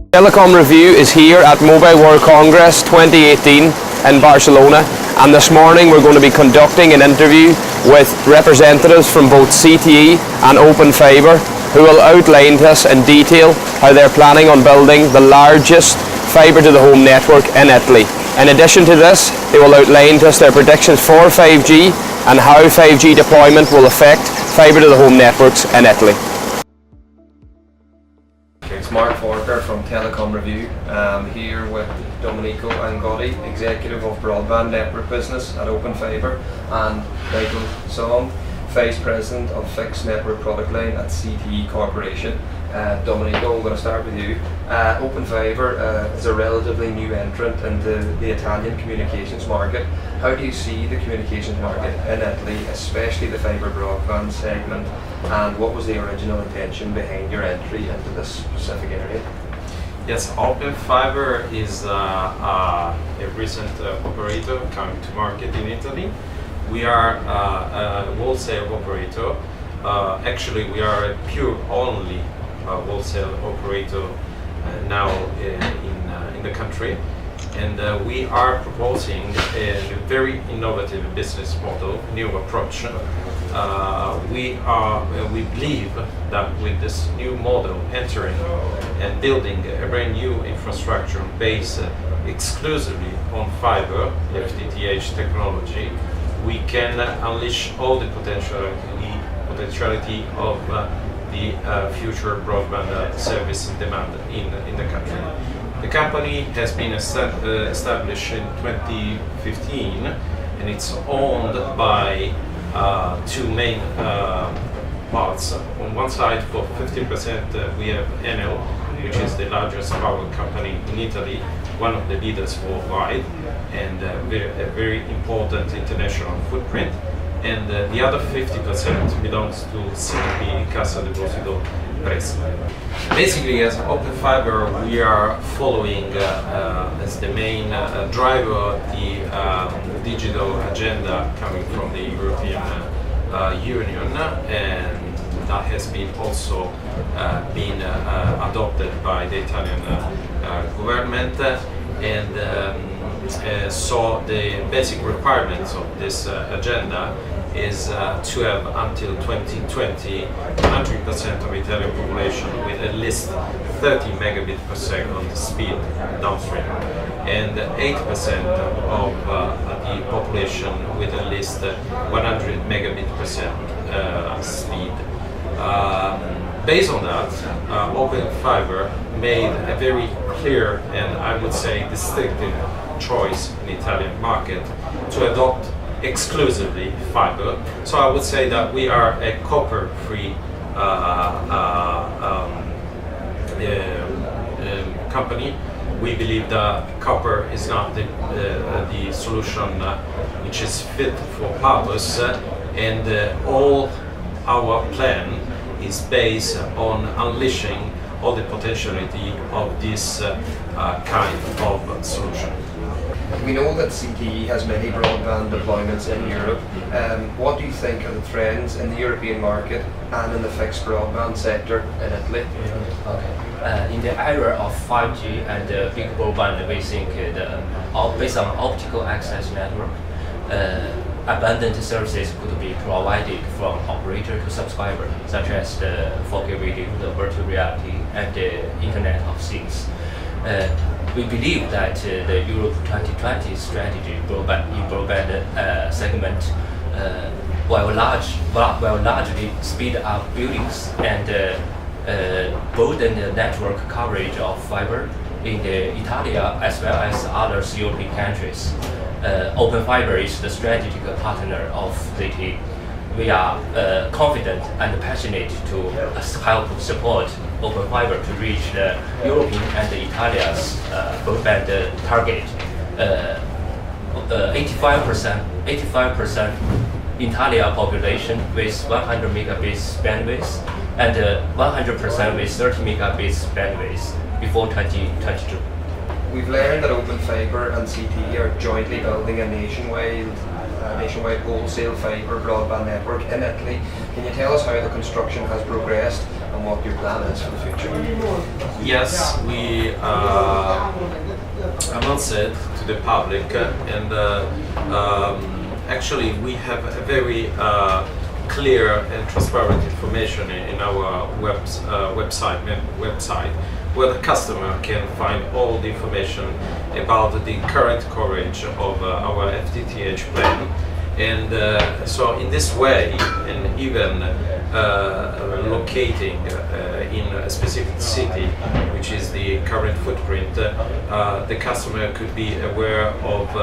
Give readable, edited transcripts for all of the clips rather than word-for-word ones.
Telecom Review is here at Mobile World Congress 2018 in Barcelona, and this morning we're going to be conducting an interview with representatives from both ZTE and Open Fiber, who will outline to us in detail how they're planning on building the largest fibre to the home network in Italy. In addition to this, they will outline to us their predictions for 5G and how 5G deployment will affect fibre to the home networks in Italy. It's Mark Forker from Telecom Review. I'm here with Domenico Angotti, Executive of Broadband Network Business at Open Fiber, and Michael Song, Vice President of Fixed Network Product Line at ZTE Corporation. Domenico, I'm going to start with you. Open Fiber is a relatively new entrant into the Italian communications market. How do you see the communications market in Italy, especially the fibre broadband segment, and what was the original intention behind your entry into this specific area? Yes, Open Fiber is a recent operator coming to market in Italy. We are a wholesale operator. Actually, we are a pure only wholesale operator now in the country, and we are proposing a very innovative business model, new approach. We believe that with this new model entering and building a brand new infrastructure based exclusively on fiber, FTTH technology, we can unleash all the potentiality of the future broadband service demand in the country. The company has been established in 2015, and it's owned by two main parts. On one side, for 15%, we have Enel, which is the largest power company in Italy, one of the leaders worldwide, and a very important international footprint. And the other 50% belongs to CDP, Cassa Deposito Prestito. Basically, as Open Fiber, we are following as the main driver the digital agenda coming from the European Union, and that has been also been adopted by the Italian government. And so the basic requirements of this agenda is to have until 2020 100% of Italian population with at least 30 megabit per second speed downstream, and 8% of the population with at least 100 megabit per second speed. Based on that, Open Fiber made a very clear and I would say distinctive choice in the Italian market to adopt exclusively fiber. So I would say that we are a copper-free company. We believe that copper is not the solution which is fit for purpose, and all our plan is based on unleashing all the potentiality of this kind of solution. We know that ZTE has many broadband deployments in Europe. What do you think are the trends in the European market and in the fixed broadband sector in Italy? Okay. In the era of 5G and big broadband, we think based on optical access network, abundant services could be provided from operator to subscriber, such as the 4K video, the virtual reality, and the Internet of Things. We believe that the Europe 2020 strategy broadband segment will largely speed up buildings and broaden the network coverage of fiber in Italy as well as other European countries. Open Fiber is the strategic partner of ZTE. We are confident and passionate to help support Open Fiber to reach the European and Italia's broadband target. 85% Italia population with 100 megabits bandwidth and 100% with 30 megabits bandwidth before 2022. We've learned that Open Fiber and ZTE are jointly building a nationwide wholesale fibre broadband network in Italy. Can you tell us how the construction has progressed and and what your plan is for the future? Yes, we announced it to the public, and actually we have a very clear and transparent information in our website where the customer can find all the information about the current coverage of our FTTH plan. And so in this way, and even locating in a specific city, which is the current footprint, the customer could be aware of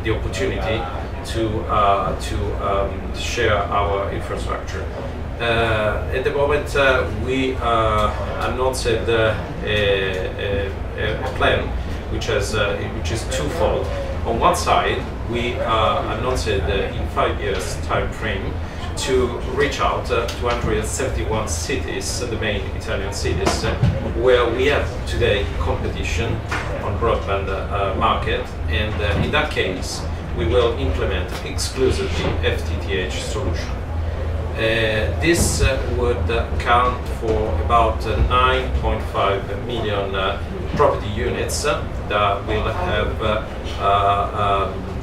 the opportunity to share our infrastructure. At the moment, we announced a plan which is twofold. On one side, we announced in 5 years time frame to reach out to 271 cities, the main Italian cities, where we have today competition on broadband market, and in that case, we will implement exclusively FTTH solution. This would count for about 9.5 million property units that will have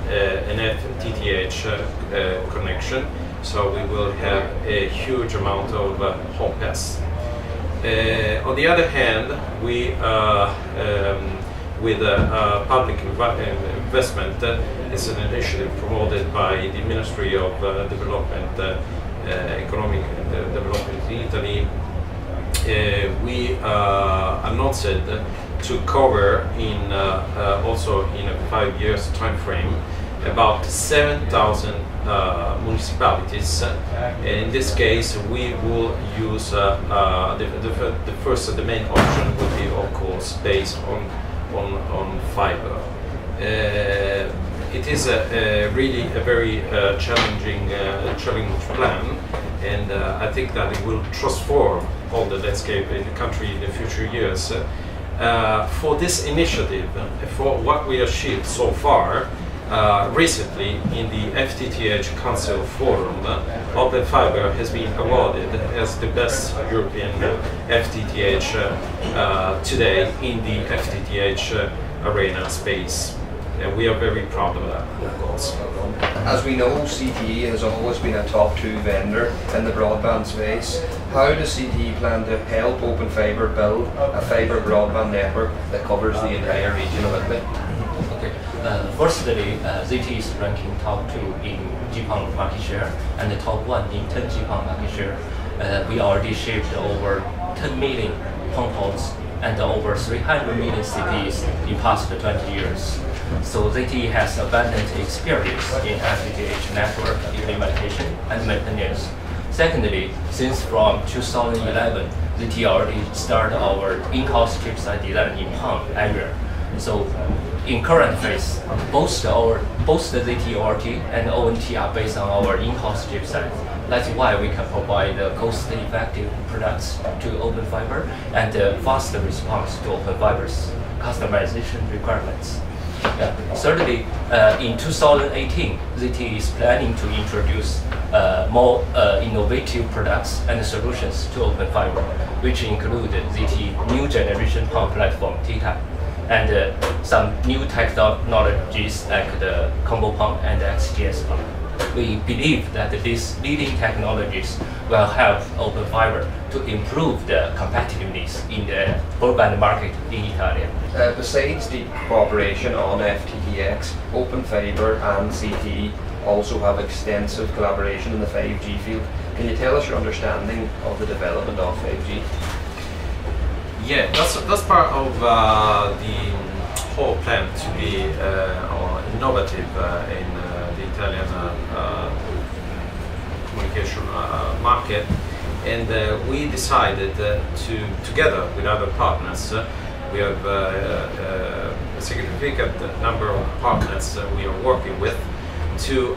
an FTTH connection, so we will have a huge amount of home pass. On the other hand, we with public investment is an initiative promoted by the Ministry of Development, Economic Development in Italy. We announced to cover in also in a 5 years time frame about 7,000 municipalities. In this case, we will use the main option would be, of course, based on fiber. It is really a very challenging plan, and I think that it will transform all the landscape in the country in the future years. For this initiative, for what we achieved so far, recently in the FTTH Council Forum, Open Fiber has been awarded as the best European FTTH today in the FTTH arena space. And we are very proud of that, of course. As we know, ZTE has always been a top 2 vendor in the broadband space. How does ZTE plan to help Open Fiber build a fiber broadband network that covers the entire region of Italy? Okay. Firstly, ZTE is ranking top 2 in GPON market share and the top 1 in 10 GPON market share. We already shipped over 10 million phone calls and over 300 million CPs in past 20 years. So ZTE has abundant experience in FTTH network implementation and maintenance. Secondly, since from 2011, ZTE already started our in-house chipset design in PON area. So in current phase, both the ZTE ORT and ONT are based on our in-house chipset. That's why we can provide cost-effective products to Open Fiber and faster response to Open Fiber's customization requirements. Thirdly, in 2018, ZTE is planning to introduce more innovative products and solutions to Open Fiber, which include ZTE new generation PON platform TTAP, and some new technologies like the combo PON and XGS PON. We believe that these leading technologies will help Open Fiber to improve the competitiveness in the broadband market in Italy. Besides the cooperation on FTTX, Open Fiber and ZTE also have extensive collaboration in the 5G field. Can you tell us your understanding of the development of 5G? Yeah, that's part of the whole plan to be innovative in the Italian communication market, and we decided to, together with other partners, we have a significant number of partners we are working with to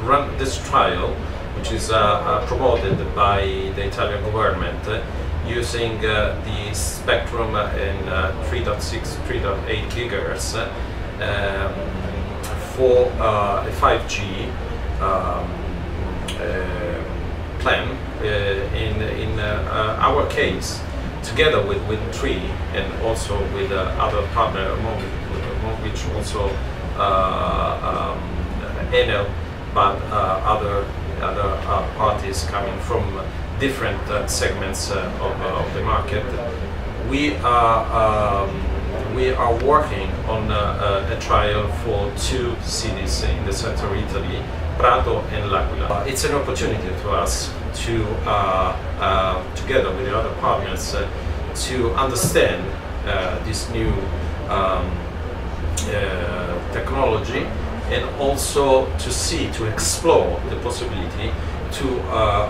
run this trial, which is promoted by the Italian government, using the spectrum in 3.6, 3.8 gigahertz for a 5G plan. In our case, together with Wind3 and also with other partners, among which also Enel, but other parties coming from different segments of the market. We are working on a trial for 2 cities in the center of Italy, Prato and L'Aquila. It's an opportunity to us to, together with the other partners, to understand this new technology, and also to explore the possibility to,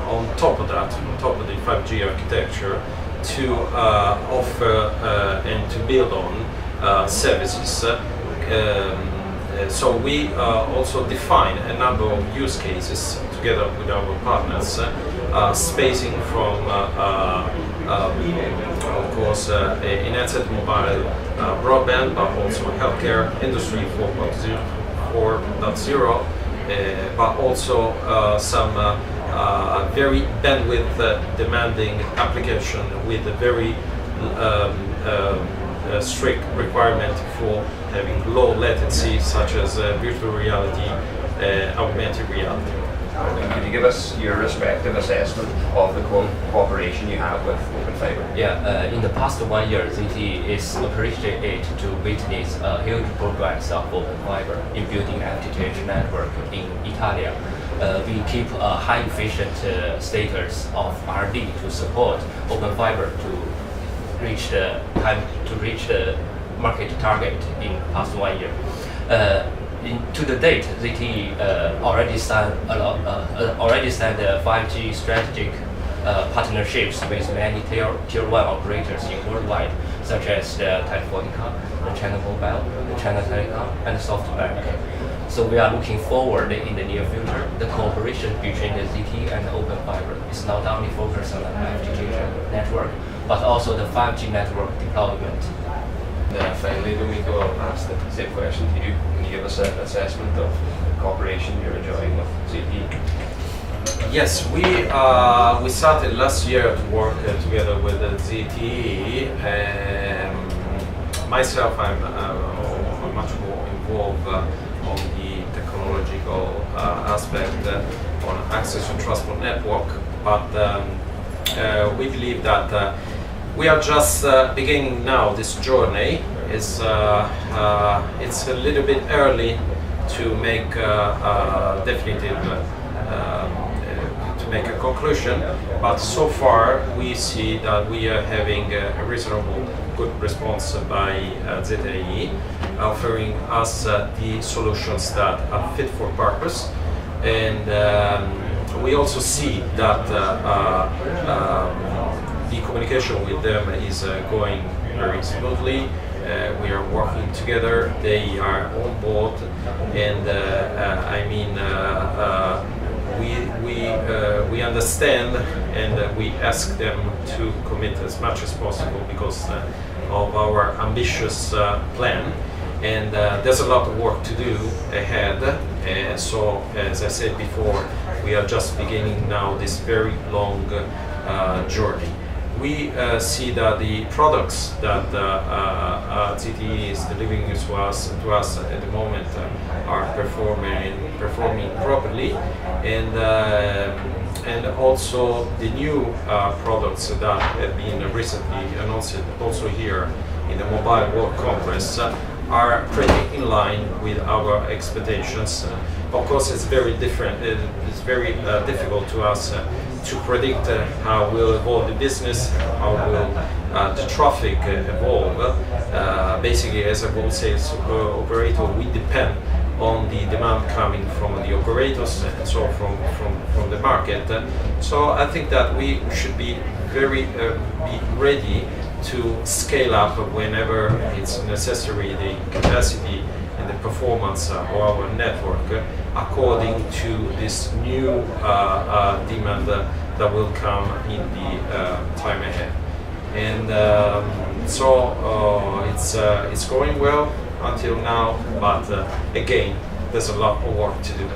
on top of that, on top of the 5G architecture, to offer and to build on services. So we also define a number of use cases together with our partners, spacing from, of course, enhanced mobile broadband, but also healthcare, industry 4.0, but also some very bandwidth demanding application with a very strict requirement for having low latency, such as virtual reality, augmented reality. And could you give us your respective assessment of the cooperation you have with Open Fiber? Yeah, in the past 1 year, ZTE is appreciated to witness a huge progress of Open Fiber in building FTTH network in Italy. We keep a high efficient status of R&D to support Open Fiber to reach the market target in past 1 year. To the date, ZTE already signed 5G strategic partnerships with many tier 1 operators in worldwide, such as the Telefonica, the China Mobile, the China Telecom, and SoftBank. So we are looking forward in the near future. The cooperation between the ZTE and Open Fiber is not only focused on the FTTH network, but also the 5G network deployment. Finally, Domenico, I'll ask the same question to you. Can you give us an assessment of the cooperation you're enjoying with ZTE? Yes, we started last year to work together with ZTE. Myself, I'm much more involved on the technological aspect on access to transport network, but we believe that we are just beginning now this journey. It's a little bit early to make definitive to make a conclusion, but so far we see that we are having a reasonable good response by ZTE, offering us the solutions that are fit for purpose, and we also see that the communication with them is going very smoothly. We are working together, they are on board, and we understand, and we ask them to commit as much as possible because of our ambitious plan, and there's a lot of work to do ahead. So as I said before, we are just beginning now this very long journey. We see that the products that ZTE is delivering to us at the moment are performing properly, and also the new products that have been recently announced also here in the Mobile World Congress are pretty in line with our expectations. Of course, it's very different. It's very difficult to us to predict how will evolve the business, how will the traffic evolve. Basically, as a wholesale operator, we depend on the demand coming from the operators and so from the market. So I think that we should be very be ready to scale up whenever it's necessary the capacity and the performance of our network according to this new demand that will come in the time ahead. And it's going well until now, but again, there's a lot of work to do.